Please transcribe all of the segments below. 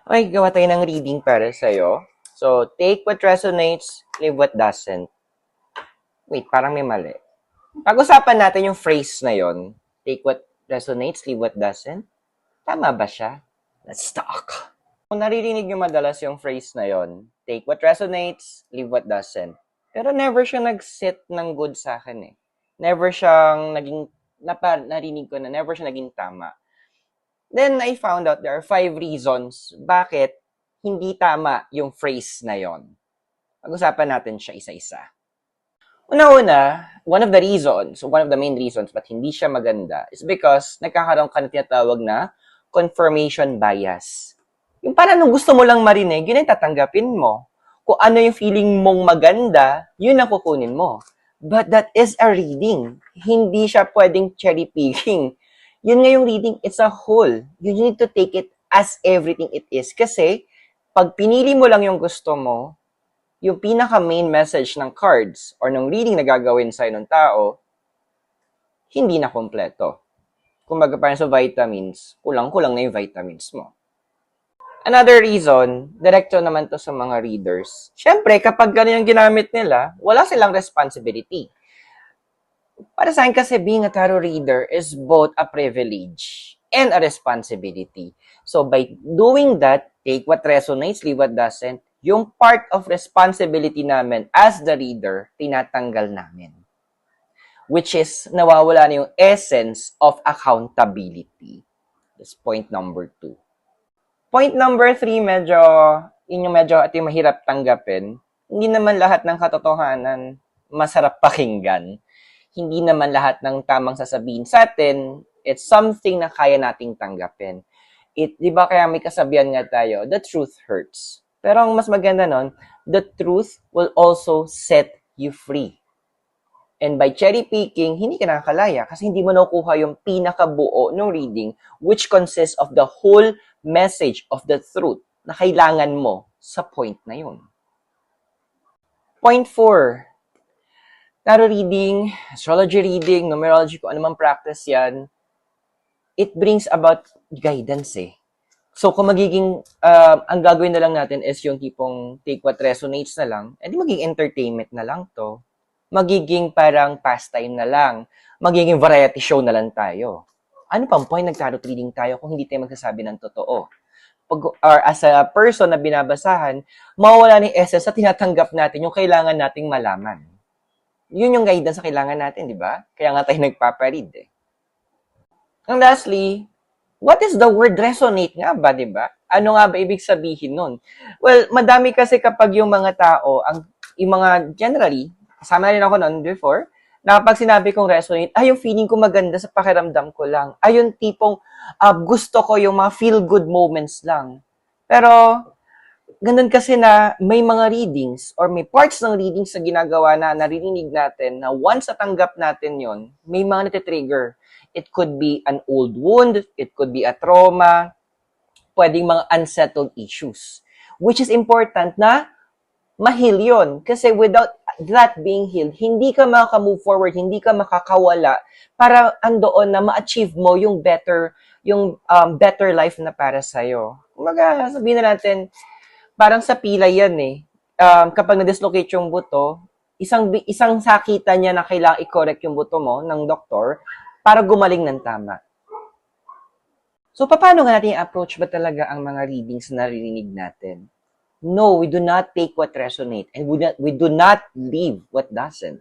Okay, gawa tayo ng reading para sa'yo. So, take what resonates, leave what doesn't. Wait, parang may mali. Pag-usapan natin yung phrase na yon. Take what resonates, leave what doesn't. Tama ba siya? Let's talk. Kung naririnig nyo madalas yung phrase na yon, take what resonates, leave what doesn't. Pero never siya nag-sit ng good sa akin eh. Never siyang naging, narinig ko na never siya naging tama. Then I found out there are 5 reasons bakit hindi tama yung phrase na yon. Pag-usapan natin siya isa-isa. Una-una, one of the main reasons but hindi siya maganda is because nagkakaroon ka ng tinatawag na confirmation bias. Yung parang nung gusto mo lang marinig, yun ang tatanggapin mo. Kung ano yung feeling mong maganda, yun ang kukunin mo. But that is a reading. Hindi siya pwedeng cherry picking. Yun nga yung reading, it's a whole. You need to take it as everything it is. Kasi, pag pinili mo lang yung gusto mo, yung pinaka-main message ng cards or ng reading na gagawin sa'yo ng tao, hindi na kompleto. Kumbaga parang sa vitamins, kulang-kulang na yung vitamins mo. Another reason, direkto naman to sa mga readers. Siyempre, kapag gano'n yung ginamit nila, wala silang responsibility. Para sa akin kasi being a tarot reader is both a privilege and a responsibility. So by doing that, take what resonates, leave what doesn't, yung part of responsibility namin as the reader, tinatanggal namin. Which is, nawawala na yung essence of accountability. That's point number 2. Point number 3, ito yung mahirap tanggapin. Hindi naman lahat ng katotohanan masarap pakinggan. Hindi naman lahat ng tamang sasabihin sa atin, it's something na kaya nating tanggapin. Di ba kaya may kasabihan nga tayo, the truth hurts. Pero ang mas maganda nun, the truth will also set you free. And by cherry picking, hindi ka nakakalaya kasi hindi mo nakukuha yung pinakabuo ng reading which consists of the whole message of the truth na kailangan mo sa point na yun. Point 4. Tarot reading, astrology reading, numerology, kung anumang practice yan, it brings about guidance eh. So, kung magiging, ang gagawin na lang natin is yung tipong take what resonates na lang, edi magiging entertainment na lang to. Magiging parang pastime na lang. Magiging variety show na lang tayo. Ano pang point nag-tarot reading tayo kung hindi tayo magsasabi ng totoo? Or as a person na binabasahan, mawawala ni essence sa tinatanggap natin yung kailangan nating malaman. Yun yung guidance sa kailangan natin, di ba? Kaya nga tayo nagpaparead eh. And lastly, what is the word resonate nga ba, di ba? Ano nga ba ibig sabihin nun? Well, madami kasi kapag yung mga tao, yung mga generally, kasama na rin ako nun before, na kapag sinabi kong resonate, yung feeling ko maganda sa pakiramdam ko lang. Yung tipong gusto ko yung mga feel-good moments lang. Pero, ganun kasi na may mga readings or may parts ng readings na ginagawa na naririnig natin na once natanggap natin yon, may mga natitrigger. It could be an old wound, it could be a trauma, pwedeng mga unsettled issues. Which is important na ma-heal yun. Kasi without that being healed, hindi ka maka-move forward, hindi ka makakawala para andoon na ma-achieve mo yung better life na para sa'yo. Kumaga, sabihin na natin, parang sa pilay yan eh. Kapag na-dislocate yung buto, isang sakitan niya na kailangang i-correct yung buto mo ng doktor para gumaling ng tama. So, paano nga natin i-approach ba talaga ang mga readings na naririnig natin? No, we do not take what resonates and we do not leave what doesn't.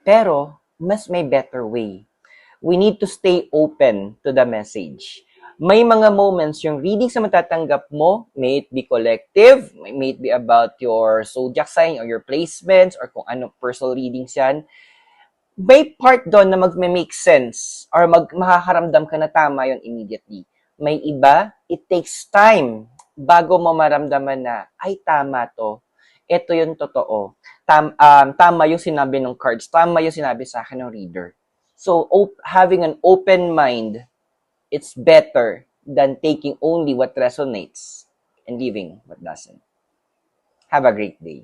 Pero, mas may better way. We need to stay open to the message. May mga moments yung readings na matatanggap mo, may it be collective, may it be about your zodiac sign or your placements or kung ano personal readings yan, may part doon na mag-make sense or makakaramdam ka na tama yon immediately. May iba, it takes time bago mo maramdaman na, ay tama to, ito yung totoo, tama yung sinabi ng cards, tama yung sinabi sa akin ng reader. So, having an open mind, it's better than taking only what resonates and leaving what doesn't. Have a great day.